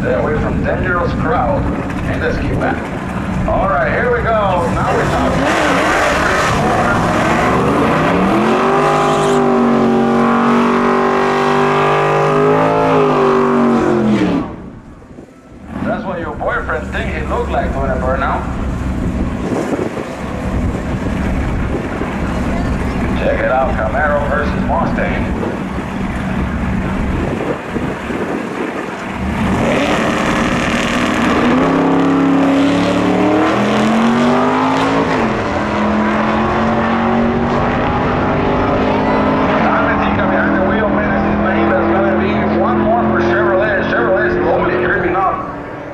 Stay away from dangerous crowd. And let's keep back. All right, here we go. Now we're talking. That's what your boyfriend thinks he looked like doing a burnout. Check it out, Camaro versus Mustang.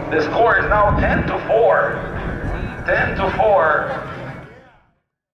The score is now 10-4. 10-4.